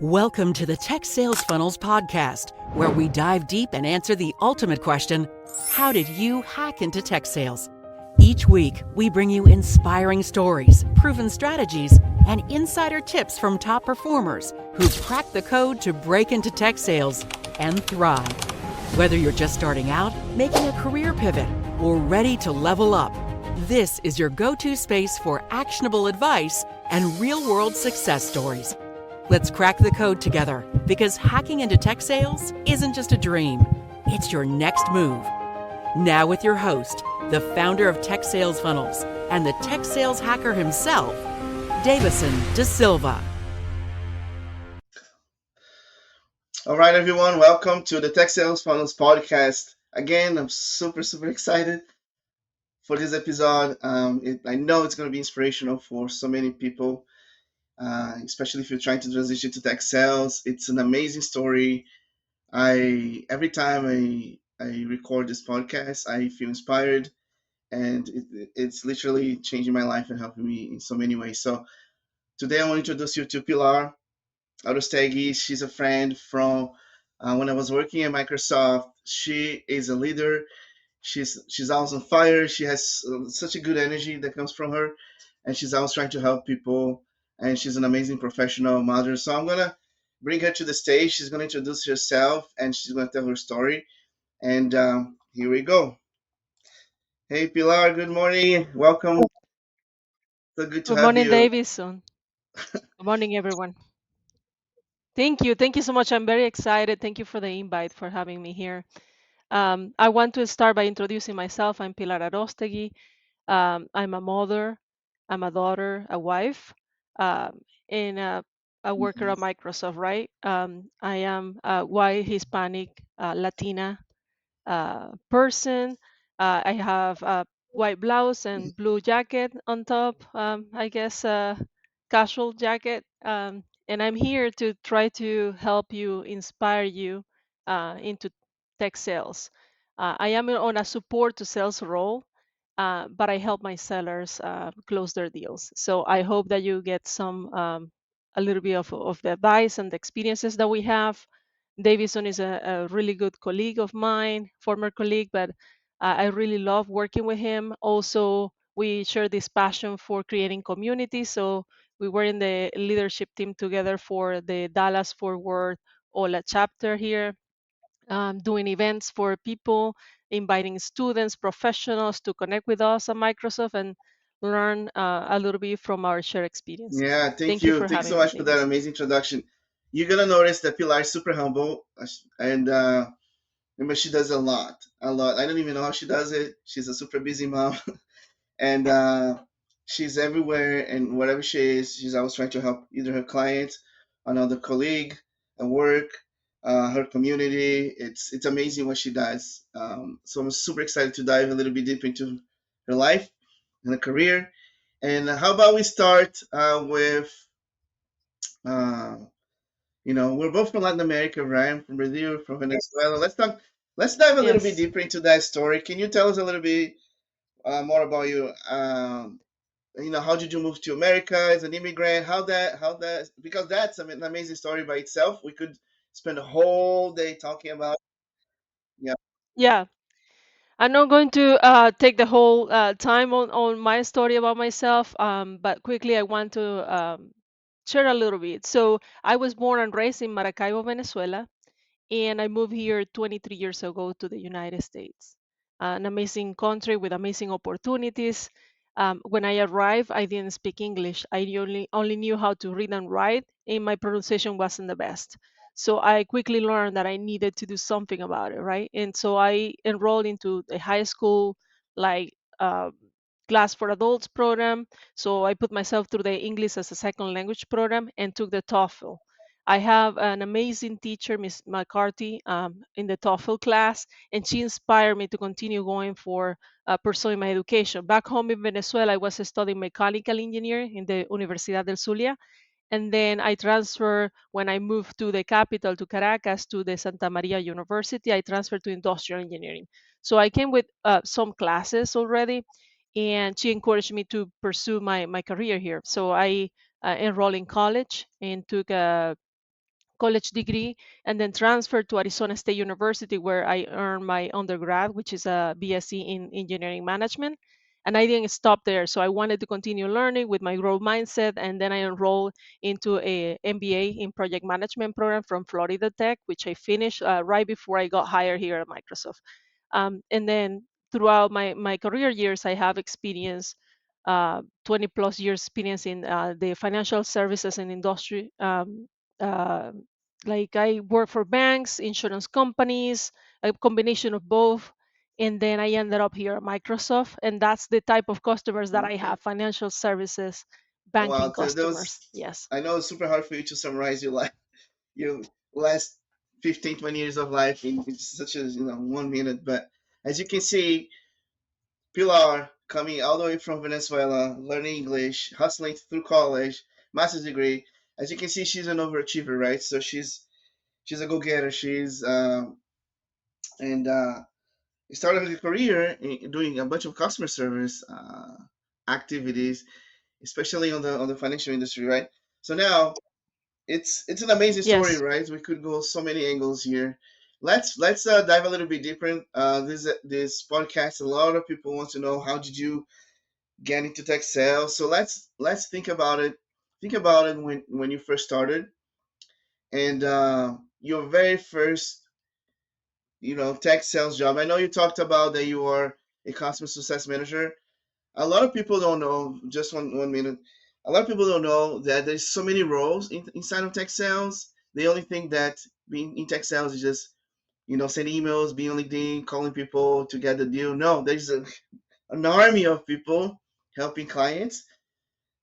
Welcome to the Tech Sales Funnels podcast, where we dive deep and answer the ultimate question: how did you hack into tech sales? Each week, we bring you inspiring stories, proven strategies, and insider tips from top performers who've cracked the code to break into tech sales and thrive. Whether you're just starting out, making a career pivot, or ready to level up, this is your go-to space for actionable advice and real-world success stories. Let's crack the code together, because hacking into tech sales isn't just a dream, it's your next move. Now with your host, the founder of Tech Sales Funnels and the tech sales hacker himself, Davison Da Silva. All right, everyone, welcome to the Tech Sales Funnels podcast. Again, I'm super excited for this episode. I know it's going to be inspirational for so many people, especially if you're trying to transition to tech sales. It's an amazing story. Every time I record this podcast, I feel inspired, and it's literally changing my life and helping me in so many ways. So today I want to introduce you to Pilar Arostegui. She's a friend from when I was working at Microsoft. She is a leader. She's always on fire. She has such a good energy that comes from her, and she's always trying to help people. And she's an amazing professional mother. So I'm gonna bring her to the stage. She's gonna introduce herself, and she's gonna tell her story. And here we go. Hey Pilar, good morning. Welcome. So good to Good have morning, you. Davison. Good morning, everyone. Thank you. Thank you so much. I'm very excited. Thank you for the invite, for having me here. I want to start by introducing myself. I'm Pilar Arostegui. I'm a mother, I'm a daughter, a wife, and a worker at Nice. Microsoft, right? I am a white, Hispanic, Latina person. I have a white blouse and blue jacket on top, I guess casual jacket. And I'm here to try to help you, inspire you into tech sales. I am on a support to sales role, but I help my sellers close their deals. So I hope that you get a little bit of the advice and the experiences that we have. Davison is a really good colleague of mine, former colleague, but I really love working with him. Also, we share this passion for creating community. So we were in the leadership team together for the Dallas Fort Worth OLA chapter here, doing events for people, inviting students, professionals to connect with us at Microsoft and learn a little bit from our shared experiences. Yeah, thank Thank you you. for Thank you so having me, much for that Davis. amazing introduction. You're gonna notice that Pilar is super humble, and remember she does a lot, a lot. I don't even know how she does it. She's a super busy mom, and she's everywhere. And wherever she is, she's always trying to help either her clients, another colleague at work, her community. It's amazing what she does. So I'm super excited to dive a little bit deep into her life and her career. And how about we start with uh, we're both from Latin America, right? I'm from Brazil, from Venezuela. Let's talk. Let's dive a little bit Yes. deeper into that story. Can you tell us a little bit more about you? How did you move to America as an immigrant? How that? Because that's an amazing story by itself. We could spend a whole day talking about. Yeah. Yeah. I'm not going to take the whole time on my story about myself, but quickly I want to share a little bit. So I was born and raised in Maracaibo, Venezuela, and I moved here 23 years ago to the United States. An amazing country with amazing opportunities. When I arrived, I didn't speak English. I only knew how to read and write, and my pronunciation wasn't the best. So I quickly learned that I needed to do something about it, right? And so I enrolled into the high school, like class for adults program. So I put myself through the English as a second language program and took the TOEFL. I have an amazing teacher, Miss McCarthy, in the TOEFL class, and she inspired me to continue going for pursuing my education. Back home in Venezuela, I was studying mechanical engineering in the Universidad del Zulia, and then I transferred when I moved to the capital, to Caracas, to the Santa Maria University. I transferred to industrial engineering. So I came with some classes already, and she encouraged me to pursue my career here. So I enrolled in college and took a college degree, and then transferred to Arizona State University, where I earned my undergrad, which is a BSc in engineering management. And I didn't stop there, so I wanted to continue learning with my growth mindset. And then I enrolled into a MBA in project management program from Florida Tech, which I finished right before I got hired here at Microsoft. And then throughout my career years, I have experience 20 plus years experience in the financial services and industry. Uh, like I work for banks, insurance companies, a combination of both. And then I ended up here at Microsoft, and that's the type of customers that I Okay. have: financial services, Wow. banking There customers. was. Yes. I know it's super hard for you to summarize your life, your last 15, 20 years of life in such as 1 minute. But as you can see, Pilar coming all the way from Venezuela, learning English, hustling through college, master's degree. As you can see, she's an overachiever, right? So she's a go-getter. She's and started her career doing a bunch of customer service activities, especially on the financial industry, right? So now it's an amazing story, Yes. right? We could go so many angles here. Let's dive a little bit deeper. This podcast, a lot of people want to know how did you get into tech sales. So let's think about it. Think about it when you first started and your very first tech sales job. I know you talked about that you are a customer success manager. A lot of people don't know. Just one minute. A lot of people don't know that there's so many roles inside of tech sales. They only think that being in tech sales is just send emails, being on LinkedIn, calling people to get the deal. No, there's an army of people helping clients.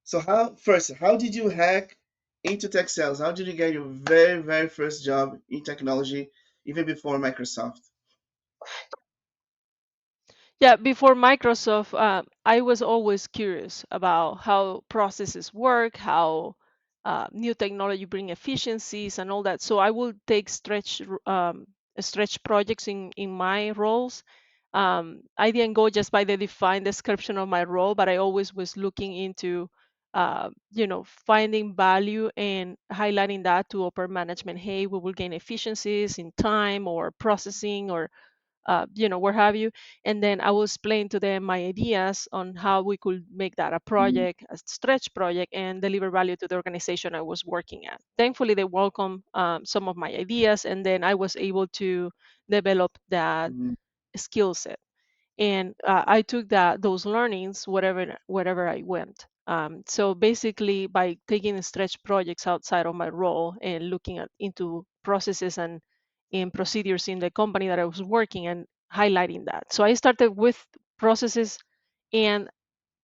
So how did you hack into tech sales? How did you get your very first job in technology, even before Microsoft? Yeah, before Microsoft, I was always curious about how processes work, how new technology bring efficiencies and all that. So I will take stretch projects in my roles. I didn't go just by the defined description of my role, but I always was looking into, finding value and highlighting that to upper management. Hey, we will gain efficiencies in time or processing or where have you. And then I will explain to them my ideas on how we could make that a Mm, project, a stretch project, and deliver value to the organization I was working at. Thankfully, they welcome some of my ideas, and then I was able to develop that mm, skill set. And I took those learnings wherever I went. So basically, by taking stretch projects outside of my role and looking at into processes and in procedures in the company that I was working and highlighting that. So I started with processes, and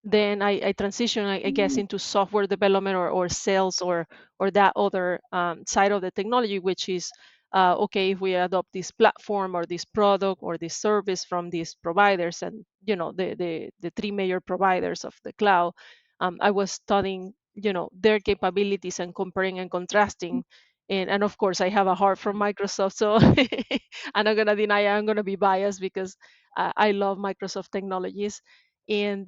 then I transition, I guess, mm, into software development or sales or that other side of the technology, which is okay, if we adopt this platform or this product or this service from these providers, and the three major providers of the cloud. I was studying their capabilities and comparing and contrasting. And of course, I have a heart from Microsoft, so I'm not gonna deny I'm gonna be biased because I love Microsoft technologies. And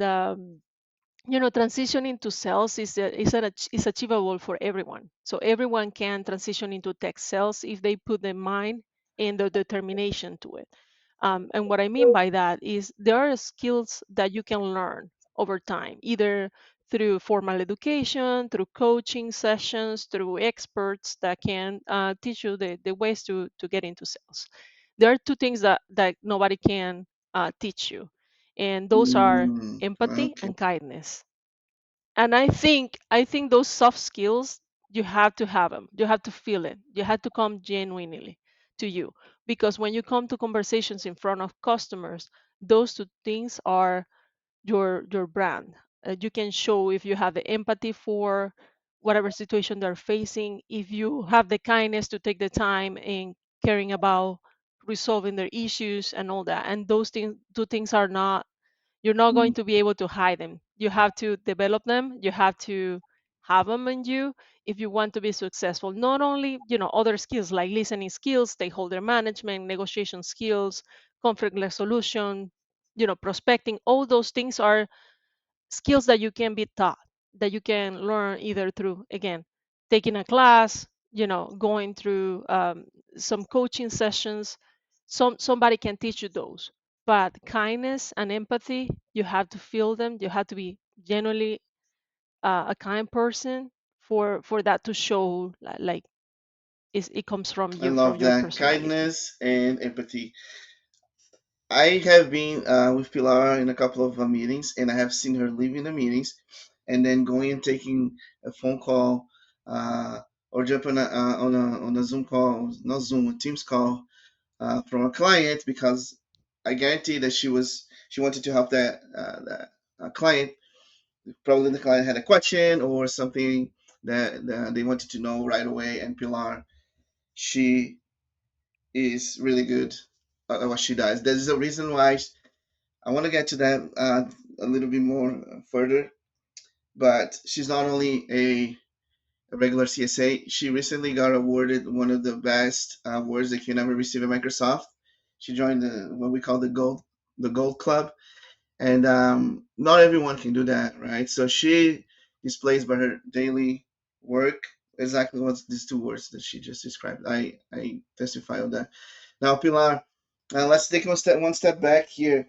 transitioning to sales is achievable for everyone. So everyone can transition into tech sales if they put their mind and the determination to it. And what I mean by that is there are skills that you can learn over time, either through formal education, through coaching sessions, through experts that can teach you the ways to get into sales. There are two things that nobody can teach you, and those are mm. empathy Okay. and kindness. And I think those soft skills, you have to have them, you have to feel it, you have to come genuinely to you, because when you come to conversations in front of customers, those two things are your brand. You can show if you have the empathy for whatever situation they're facing, if you have the kindness to take the time and caring about resolving their issues and all that. And those two things are not, you're not going Mm, to be able to hide them. You have to develop them. You have to have them in you if you want to be successful. Not only, other skills like listening skills, stakeholder management, negotiation skills, conflict resolution, prospecting. All those things are skills that you can be taught, that you can learn either through, again, taking a class, going through some coaching sessions. Somebody can teach you those, but kindness and empathy, you have to feel them. You have to be genuinely a kind person for that to show, like it comes from I you, from love your that. personality. Kindness and empathy. I have been with Pilar in a couple of meetings, and I have seen her leaving the meetings and then going and taking a phone call uh, or jump on a Zoom call, not Zoom, a Teams call from a client, because I guarantee that she wanted to help that client. Probably the client had a question or something that they wanted to know right away, and Pilar, she is really good at what she does. There's a reason why I want to get to that a little bit more further. But she's not only a regular CSA. She recently got awarded one of the best awards that you can ever receive at Microsoft. She joined what we call the Gold Club, and not everyone can do that, right? So she displays by her daily work exactly what's these two words that she just described. I testify on that. Now, Pilar, let's take one step back here.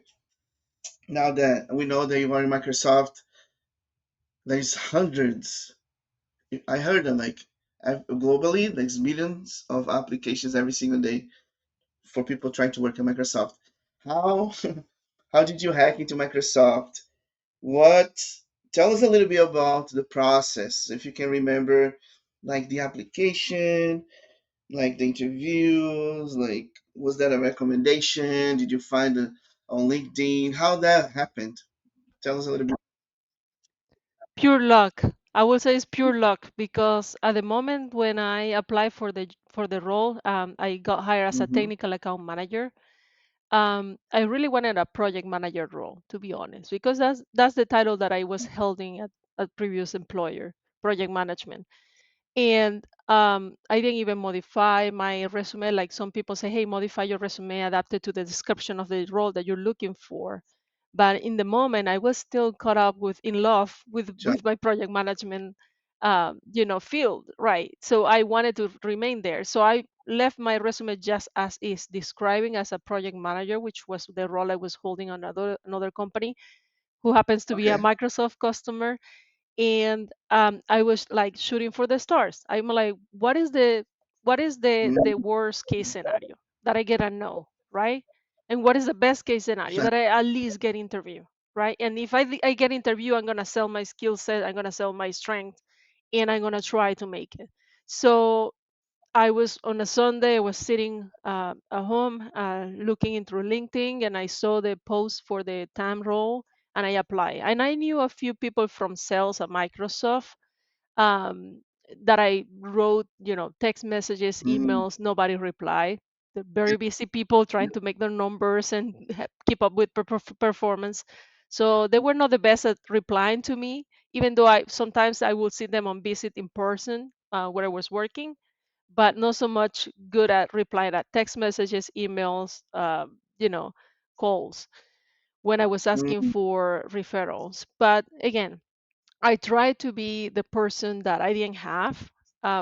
Now that we know that you are in Microsoft, there's hundreds. I heard that like globally, there's millions of applications every single day for people trying to work at Microsoft. How how did you hack into Microsoft? What Tell us a little bit about the process, if you can remember, like the application, like the interviews, like was that a recommendation? Did you find it on LinkedIn? How that happened? Tell us a little bit. Pure luck. I will say it's pure luck because at the moment when I applied for the role, I got hired as a Mm-hmm. technical account manager. I really wanted a project manager role, to be honest, because that's the title that I was holding at previous employer, project management. And I didn't even modify my resume. Like some people say, hey, modify your resume, adapt it to the description of the role that you're looking for. But in the moment, I was still caught up with in love with Sure. with my project management, field, right? So I wanted to remain there. So I left my resume just as is, describing as a project manager, which was the role I was holding on another company who happens to be a Okay. Microsoft customer. And I was like shooting for the stars. I'm like, what is the Mm-hmm. worst case scenario that I get a no, right? And what is the best case scenario that I at least get interview, right? And if I get interview, I'm gonna sell my skill set, I'm gonna sell my strength, and I'm gonna try to make it. So I was on a Sunday, I was sitting at home looking into LinkedIn, and I saw the post for the TAM role, and I applied. And I knew a few people from sales at Microsoft, um, that I wrote, text messages, Mm-hmm. emails, nobody replied. The very busy people trying to make their numbers and keep up with performance. So they were not the best at replying to me, even though I sometimes I would see them on visit in person where I was working, but not so much good at replying at text messages, emails, calls when I was asking Mm-hmm. for referrals. But again, I try to be the person that I didn't have.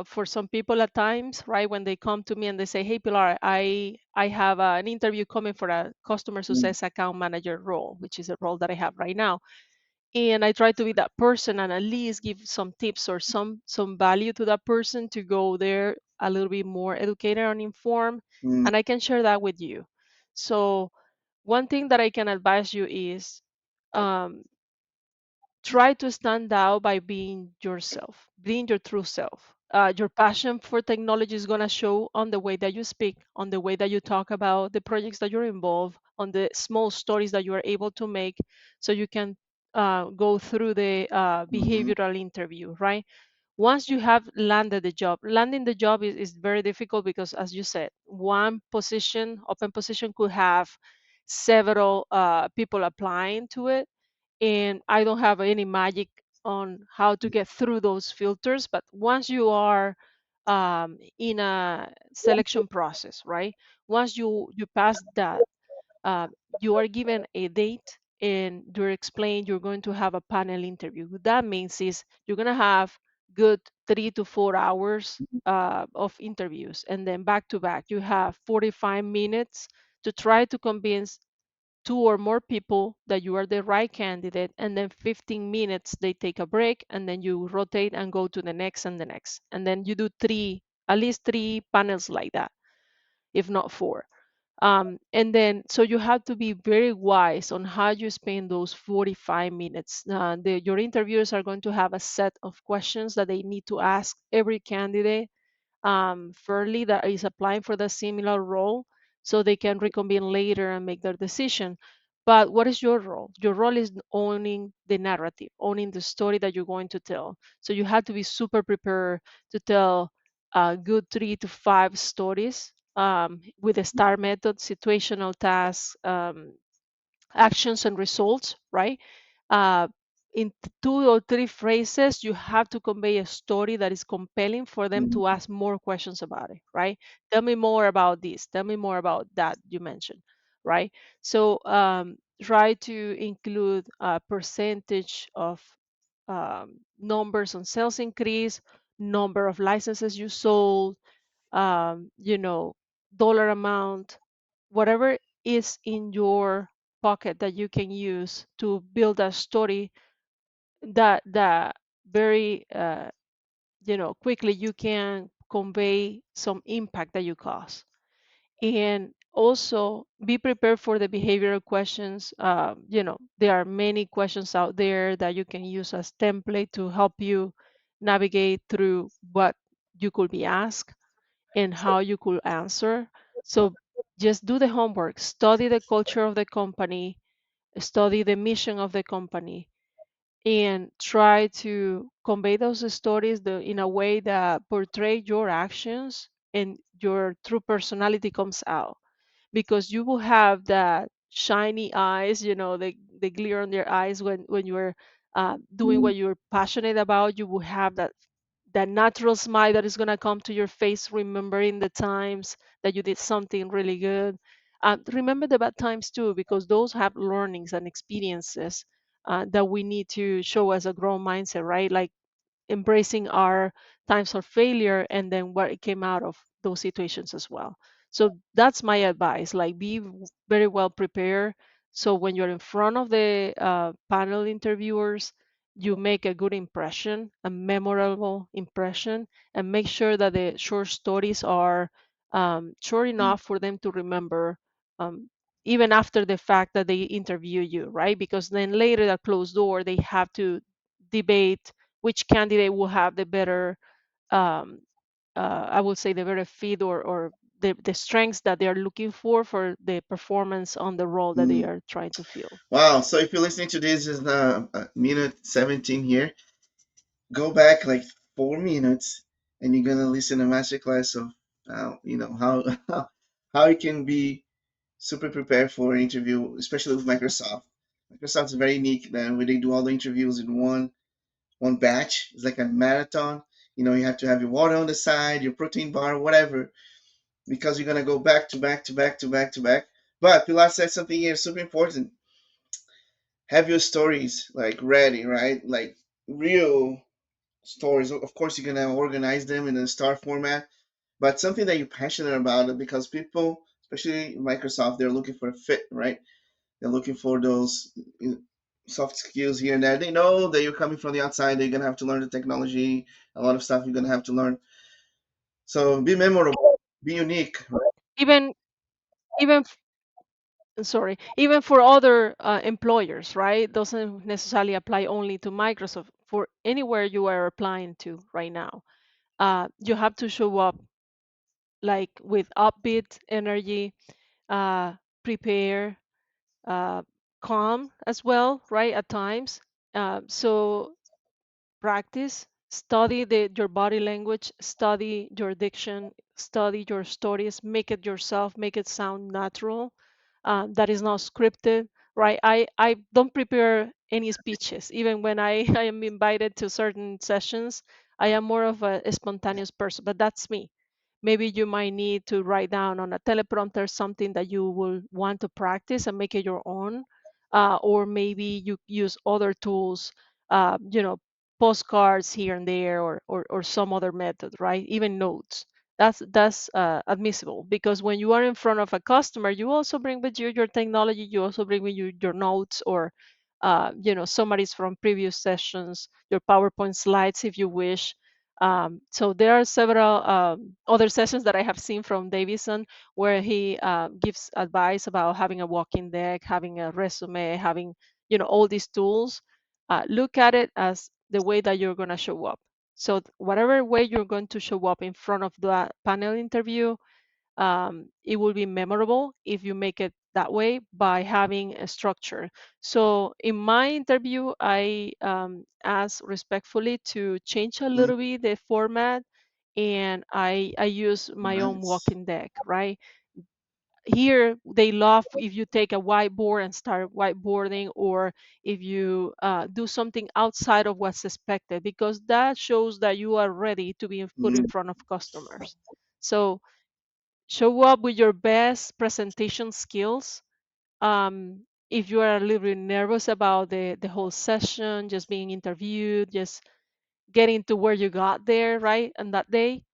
For some people at times, right, when they come to me and they say, "Hey, Pilar, I have an interview coming for a customer success account manager role, which is a role that I have right now," and I try to be that person and at least give some tips or some value to that person to go there a little bit more educated and informed, Mm-hmm. and I can share that with you. So one thing that I can advise you is, um, try to stand out by being yourself, being your true self. Your passion for technology is going to show on the way that you speak, on the way that you talk about the projects that you're involved, on the small stories that you are able to make, so you can go through the Mm-hmm. behavioral interview, right? Once you have landed the job, landing the job is very difficult because, as you said, one position, open position, could have several people applying to it, and I don't have any magic on how to get through those filters. But once you are in a selection process, right? Once you pass that, you are given a date and you're explained you're going to have a panel interview. What that means is you're going to have good 3 to 4 hours of interviews, and then back to back, you have 45 minutes to try to convince two or more people that you are the right candidate, and then 15 minutes they take a break, and then you rotate and go to the next and the next, and then you do at least three panels like that, if not four. And then, so you have to be very wise on how you spend those 45 minutes. Your interviewers are going to have a set of questions that they need to ask every candidate fairly that is applying for the similar role, so they can reconvene later and make their decision. But what is your role? Your role is owning the narrative, owning the story that you're going to tell. So you have to be super prepared to tell a good 3 to 5 stories with the STAR method, situational tasks, actions and results, right? Uh, in 2 or 3 phrases, you have to convey a story that is compelling for them Mhm. to ask more questions about it, right? Tell me more about this. Tell me more about that you mentioned, right? So try to include a percentage of numbers on sales increase, number of licenses you sold, you know, dollar amount, whatever is in your pocket that you can use to build a story that very quickly you can convey some impact that you cause. And also be prepared for the behavioral questions. There are many questions out there that you can use as template to help you navigate through what you could be asked and how you could answer. So just do the homework, study the culture of the company, study the mission of the company, and try to convey those stories in a way that portray your actions and your true personality comes out, because you will have that shiny eyes, the glare on your eyes when you're doing what you're passionate about. You will have that natural smile that is going to come to your face, remembering the times that you did something really good. Remember the bad times too, because those have learnings and experiences that we need to show as a growth mindset, right? Like embracing our times of failure and then what it came out of those situations as well. So that's my advice, like be very well prepared, so when you're in front of the panel interviewers, you make a good impression, a memorable impression, and make sure that the short stories are short enough for them to remember, um, even after the fact that they interview you, right? Because then later at closed door they have to debate which candidate will have the better, um, I would say, the better fit, or the strengths that they are looking for the performance on the role that they Mm. are trying to fill. Wow. So if you're listening to this is minute 17 here, go back like 4 minutes and you're gonna listen to a masterclass of how how you can be super prepared for an interview, especially with Microsoft. Microsoft's very unique then where they do all the interviews in one batch. It's like a marathon. You have to have your water on the side, your protein bar, whatever, because you're gonna go back to back to back to back to back. But Pilar said something here super important. Have your stories like ready, right? Like real stories. Of course, you're gonna organize them in a star format, but something that you're passionate about it, because people, especially Microsoft, they're looking for a fit, right? They're looking for those soft skills here and there. They know that you're coming from the outside. They're gonna have to learn the technology, a lot of stuff you're gonna have to learn. So be memorable, be unique. Right? Even even sorry, even for other employers, right? Doesn't necessarily apply only to Microsoft. For anywhere you are applying to right now, you have to show up like with upbeat energy, uh, prepare, uh, calm as well, right? At times. So practice, study your body language, study your diction, study your stories, make it yourself, make it sound natural. That is not scripted, right? I don't prepare any speeches, even when I am invited to certain sessions. I am more of a spontaneous person, but that's me. Maybe you might need to write down on a teleprompter something that you will want to practice and make it your own, or maybe you use other tools, you know postcards here and there, or some other method, right? Even notes. That's admissible, because when you are in front of a customer, you also bring with you your technology, you also bring with you your notes, or summaries from previous sessions, your PowerPoint slides if you wish. So there are several other sessions that I have seen from Davison, where he gives advice about having a walking deck, having a resume, having all these tools. Look at it as the way that you're going to show up. So whatever way you're going to show up in front of the panel interview, it will be memorable if you make it that way by having a structure. So in my interview, I asked respectfully to change a Mm, little bit the format, and I use my own nice. walking deck, right? Here they love if you take a whiteboard and start whiteboarding, or if you do something outside of what's expected, because that shows that you are ready to be put in Mm, front of customers. So show up with your best presentation skills. If you are a little bit nervous about the whole session, just being interviewed, just getting to where you got there, right, on that day,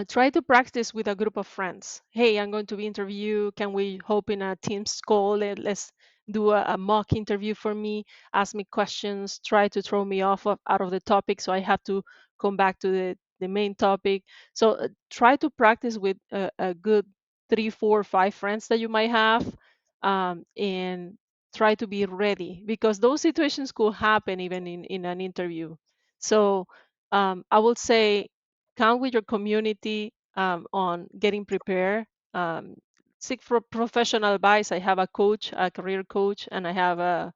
try to practice with a group of friends. Hey, I'm going to be interviewed. Can we hop in a Teams call? Let's do a mock interview for me. Ask me questions. Try to throw me out of the topic, so I have to come back to the main topic. So try to practice with a good 3, 4, 5 friends that you might have, and try to be ready, because those situations could happen even in an interview. So I would say count with your community on getting prepared. Um, Seek for professional advice. I have a coach, a career coach, and I have a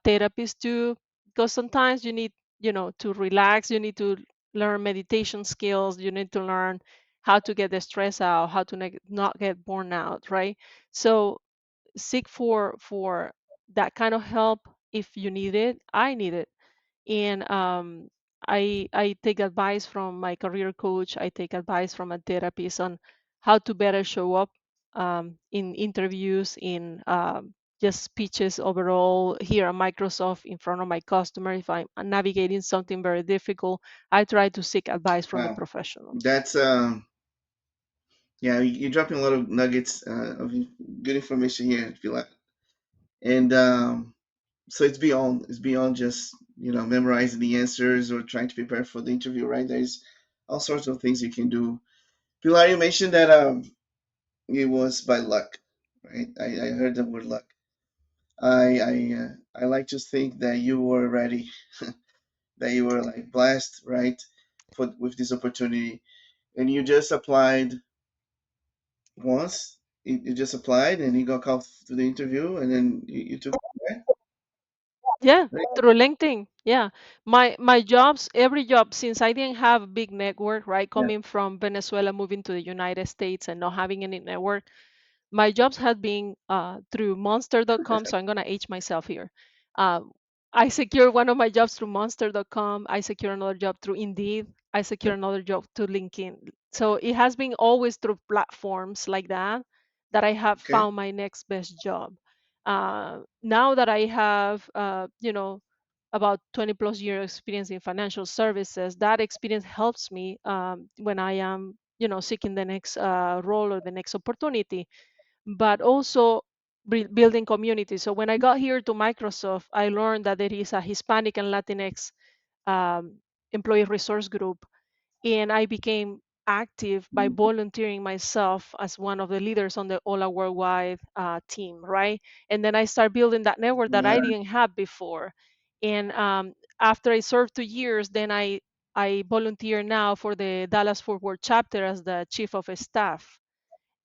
therapist too, because sometimes you need, to relax. You need to learn meditation skills. You need to learn how to get the stress out, how to not get burned out, right? So seek for that kind of help if you need it. I need it, and I take advice from my career coach. I take advice from a therapist on how to better show up in interviews, in just speeches overall here at Microsoft in front of my customer. If I'm navigating something very difficult, I try to seek advice from the wow. professionals. That's yeah, you're dropping a lot of nuggets of good information here, I feel like. And so it's beyond just memorizing the answers or trying to prepare for the interview, right? There's all sorts of things you can do. Pilar, you mentioned that it was by luck, right? I heard the word luck. I like to think that you were ready, that you were like blessed, right, for with this opportunity, and you just applied once. You just applied, and you got called to the interview, and then you took it, Yeah, right? through LinkedIn. Yeah. My jobs, every job, since I didn't have a big network, right? Yeah. Coming from Venezuela, moving to the United States and not having any network, my jobs had been through monster.com. So I'm gonna age myself here. Um, I secured one of my jobs through monster.com. I secured another job through Indeed. I Yeah. secured another job through LinkedIn. So it has been always through platforms like that I have Okay. found my next best job. Now that I have, about 20 plus years experience in financial services, that experience helps me when I am, seeking the next role or the next opportunity, but also building community. So when I got here to Microsoft, I learned that there is a Hispanic and Latinx um, employee resource group, and I became active by Mm, volunteering myself as one of the leaders on the Ola Worldwide team, right? And then I started building that network that I yeah. didn't have before. And after I served 2 years, then I volunteer now for the Dallas Fort Worth chapter as the chief of staff.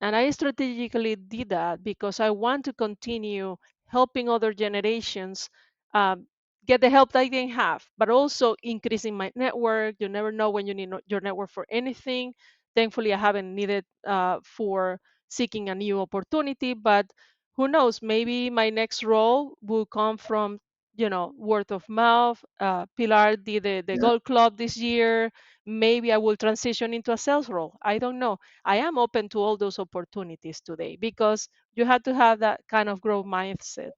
And I strategically did that because I want to continue helping other generations um, get the help that I didn't have, but also increasing my network. You never know when you need your network for anything. Thankfully, I haven't needed for seeking a new opportunity, but who knows? Maybe my next role will come from word of mouth. Pilar did the Yeah. golf club this year. Maybe I will transition into a sales role. I don't know. I am open to all those opportunities today because you have to have that kind of growth mindset.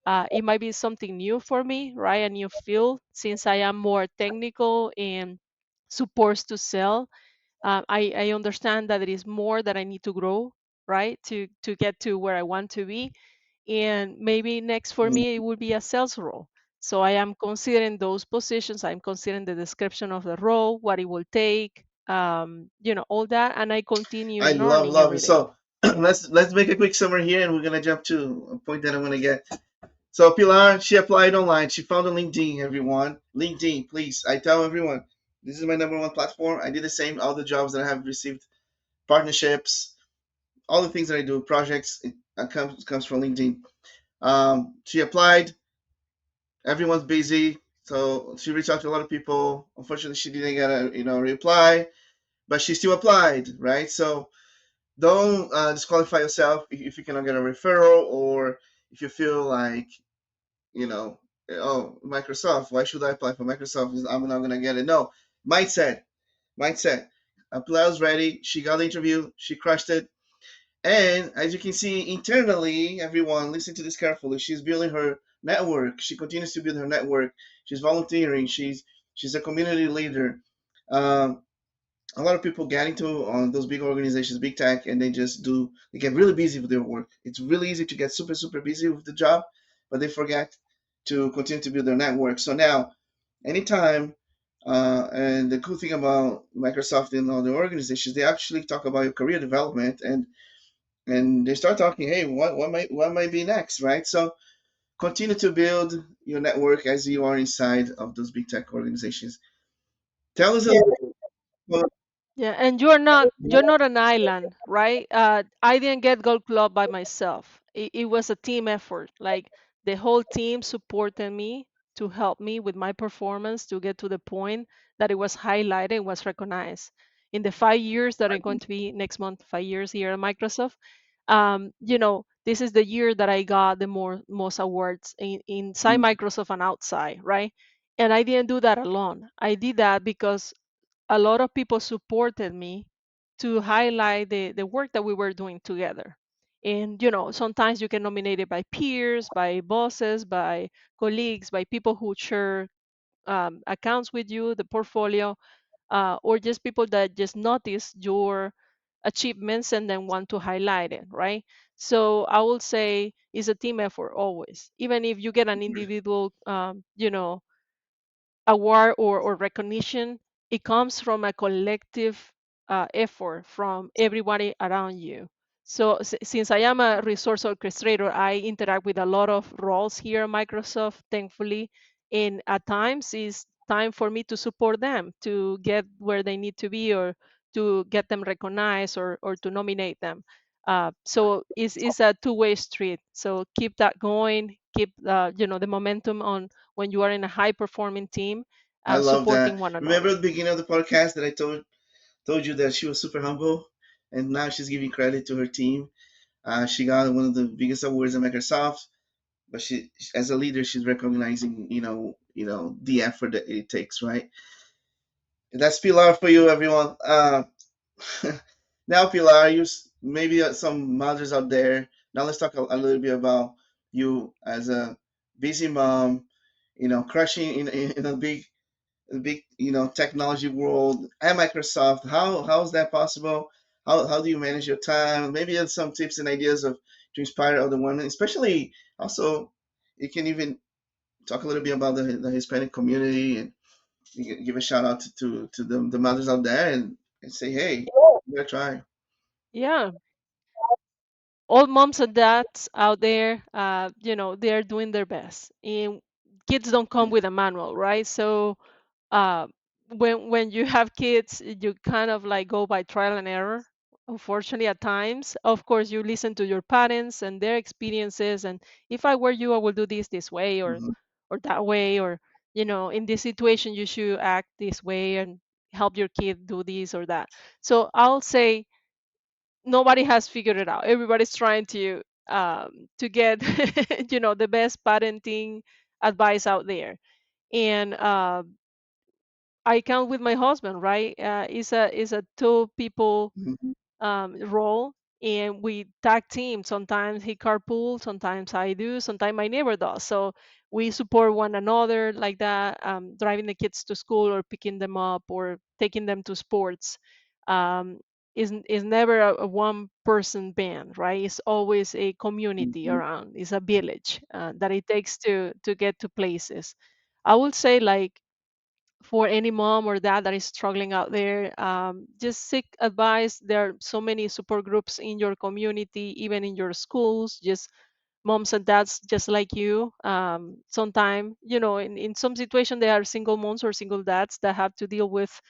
It might be something new for me, right? A new field, since I am more technical and supposed to sell. I understand that it is more that I need to grow, right, to get to where I want to be. And maybe next for Mm. me it would be a sales role. So I am considering those positions. I'm considering the description of the role, what it will take, all that, and I continue I love learning love it. every day. So let's make a quick summary here, and we're gonna jump to a point that I want to get. So Pilar, she applied online. She found a LinkedIn. Everyone, LinkedIn, please. I tell everyone, this is my number one platform. I did the same. All the jobs that I have received, partnerships, all the things that I do, projects, it comes from LinkedIn. She applied. Everyone's busy, so she reached out to a lot of people. Unfortunately, she didn't get a reply, but she still applied, right? So don't disqualify yourself if you cannot get a referral, or if you feel like you know oh, Microsoft, why should I apply for Microsoft? I'm not gonna get it. No, mindset. Applies ready. She got the interview. She crushed it. And as you can see internally, everyone, listen to this carefully. She's building her network. She continues to build her network. She's volunteering. She's a community leader. Um, a lot of people get into on those big organizations, big tech, and they get really busy with their work. It's really easy to get super busy with the job, but they forget to continue to build their network. So now, anytime, and the cool thing about Microsoft and all the organizations, they actually talk about your career development, and they start talking, hey, what might be next, right? So continue to build your network as you are inside of those big tech organizations. Tell us a little bit Yeah, and you're not an island, right? I didn't get Gold Club by myself. It was a team effort. Like the whole team supported me to help me with my performance to get to the point that it was highlighted, was recognized. In the 5 years that are going to be next month, 5 years here at Microsoft, this is the year that I got the most awards inside Microsoft and outside, right? And I didn't do that alone. I did that because a lot of people supported me to highlight the work that we were doing together. And sometimes you get nominated by peers, by bosses, by colleagues, by people who share accounts with you, the portfolio, or just people that just notice your achievements and then want to highlight it, right? So I will say it's a team effort always. Even if you get an individual, award or recognition, it comes from a collective effort from everybody around you. So since I am a resource orchestrator, I interact with a lot of roles here at Microsoft, thankfully. And at times it's time for me to support them to get where they need to be, or to get them recognized, or to nominate them. So it's a two-way street. So keep that going, keep the momentum on when you are in a high performing team, I love supporting that. one Remember another. at the beginning of the podcast that I told you that she was super humble, and now she's giving credit to her team. She got one of the biggest awards at Microsoft, but as a leader, she's recognizing the effort that it takes, right? That's Pilar for you, everyone. Now, Pilar, maybe some mothers out there. Now let's talk a little bit about you as a busy mom, crushing in a big technology world at Microsoft. How is that possible? How do you manage your time? Maybe there's some tips and ideas of to inspire other women, especially also you can even talk a little bit about the Hispanic community, and you can give a shout out to the mothers out there, and say, hey, you gotta try. Yeah, all moms and dads out there, they're doing their best. And kids don't come with a manual, right? So uh, when you have kids, you kind of like go by trial and error. Unfortunately, at times, of course, you listen to your parents and their experiences. And if I were you, I would do this way, Mhm. or that way, or in this situation, you should act this way and help your kid do this or that. So I'll say nobody has figured it out. Everybody's trying to get the best parenting advice out there. And I count with my husband, right? Is a two people Mhm. role. and we tag team. Sometimes he carpool, sometimes I do, sometimes my neighbor does. So we support one another like that, driving the kids to school or picking them up or taking them to sports. Um, is never a one person band, right? It's always a community Mhm. around. It's a village that it takes to get to places. I would say, like, for any mom or dad that is struggling out there, just seek advice. There are so many support groups in your community, even in your schools. Just moms and dads just like you. Sometimes, in some situation, there are single moms or single dads that have to deal with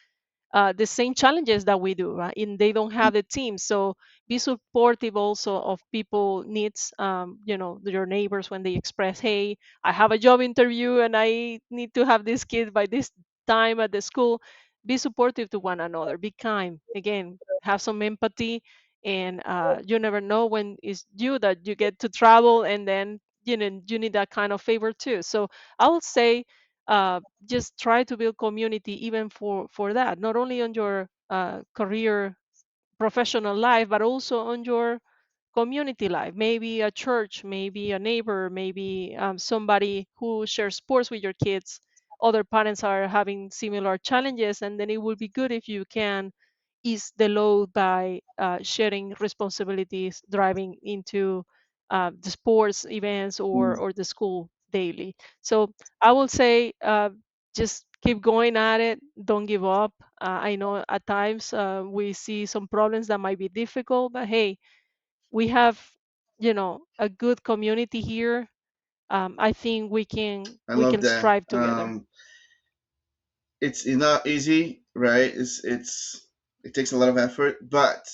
the same challenges that we do, right? And they don't have the team. So be supportive also of people needs, your neighbors when they express, hey, I have a job interview and I need to have this kid by this time at the school. Be supportive to one another. Be kind. Again, have some empathy. And you never know when it's you that you get to travel, and then you need that kind of favor too. So I would say, just try to build community even for that, not only on your career professional life, but also on your community life. Maybe a church, maybe a neighbor, maybe somebody who shares sports with your kids. Other parents are having similar challenges, and then it would be good if you can ease the load by sharing responsibilities, driving into the sports events Mm. or the school daily. So I will say, just keep going at it. Don't give up. I know at times we see some problems that might be difficult, but hey, we have, a good community here. I think we can I we love can that. strive together. It's not easy, right? It takes a lot of effort, but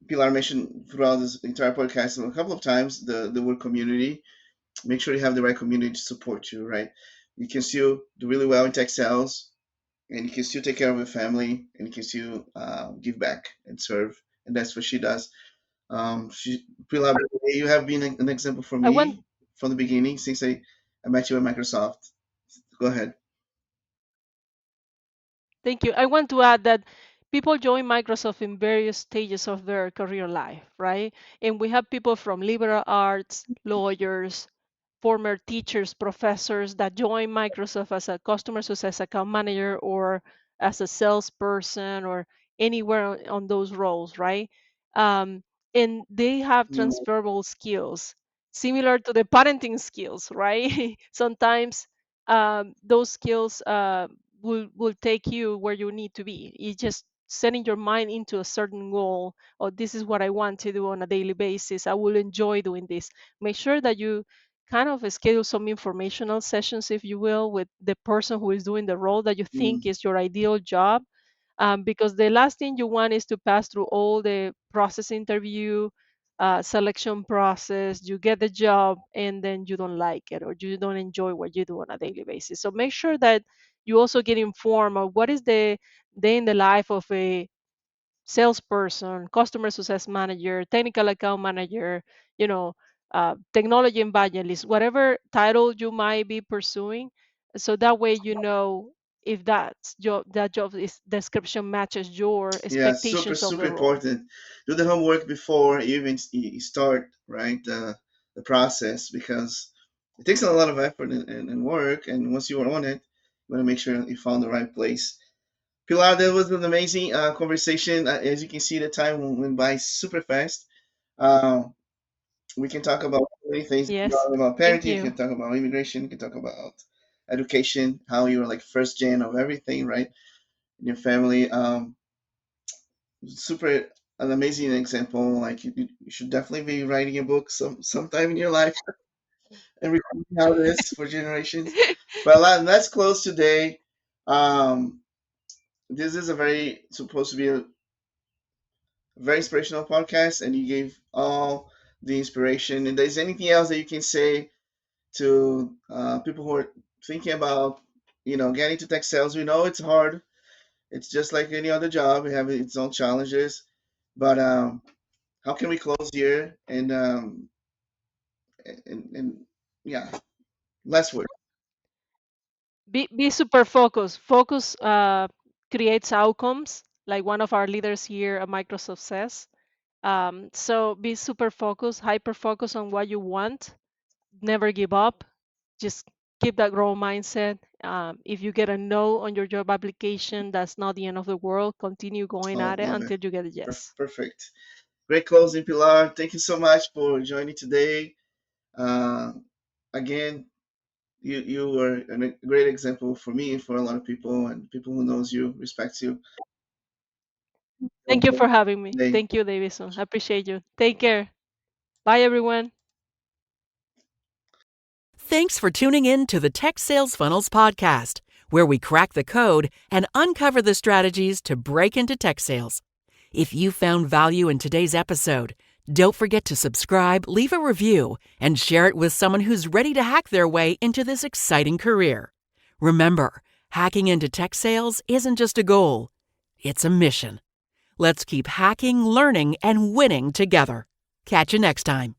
Pilar mentioned throughout this entire podcast a couple of times the word community. Make sure you have the right community to support you, right? You can still do really well in tech sales, and you can still take care of your family, and you can still give back and serve, and that's what she does. Pilar, you have been an example for I want me from the beginning since I met you at Microsoft. Go ahead. Thank you. I want to add that people join Microsoft in various stages of their career life, right? And we have people from liberal arts, lawyers, former teachers, professors that join Microsoft as a customer success account manager or as a salesperson or anywhere on those roles, right? Um, and they have Mm. transferable skills similar to the parenting skills, right? Sometimes those skills will take you where you need to be. It's just setting your mind into a certain goal. Or this is what I want to do on a daily basis. I will enjoy doing this. Make sure that you kind of schedule some informational sessions, if you will, with the person who is doing the role that you think Mm. is your ideal job. Because the last thing you want is to pass through all the process interview, selection process, you get the job, and then you don't like it or you don't enjoy what you do on a daily basis. So make sure that you also get informed of what is the day in the life of a salesperson, customer success manager, technical account manager, technology evangelist, whatever title you might be pursuing. So that way, if that job is description matches your Yeah, super expectations of super the role. important. Do the homework before you even start, right? The process, because it takes a lot of effort and work, and once you are on it, you want to make sure you found the right place. Pilar, that was an amazing conversation. As you can see, the time went by super fast. Uh, we can talk about many things. We can Yes. talk about Thank parenting. We you. can talk about immigration. We can talk about education. How you were like first gen of everything, right? In your family. Super an amazing example. Like you should definitely be writing a book sometime in your life and recording how it is for generations. But let's close today. Um, this is a very supposed to be a very inspirational podcast, and you gave all the inspiration. And there's anything else that you can say to people who are thinking about, getting to tech sales? We know it's hard. It's just like any other job. It have its own challenges. But how can we close here and yeah, last word. Be super focused. Focus creates outcomes. like one of our leaders here at Microsoft says. So be super focused, hyper focused on what you want. Never give up. Just keep that growth mindset. If you get a no on your job application, that's not the end of the world. Continue going Oh, at it love it. until you get a yes. Perfect. Great closing, Pilar. Thank you so much for joining today. Uh, Again, you were a great example for me and for a lot of people, and people who knows you, respects you. Thank you for having me. They Thank you, Davison. I appreciate you. Take care. Bye, everyone. Thanks for tuning in to the Tech Sales Funnels podcast, where we crack the code and uncover the strategies to break into tech sales. If you found value in today's episode, don't forget to subscribe, leave a review, and share it with someone who's ready to hack their way into this exciting career. Remember, hacking into tech sales isn't just a goal, it's a mission. Let's keep hacking, learning, and winning together. Catch you next time.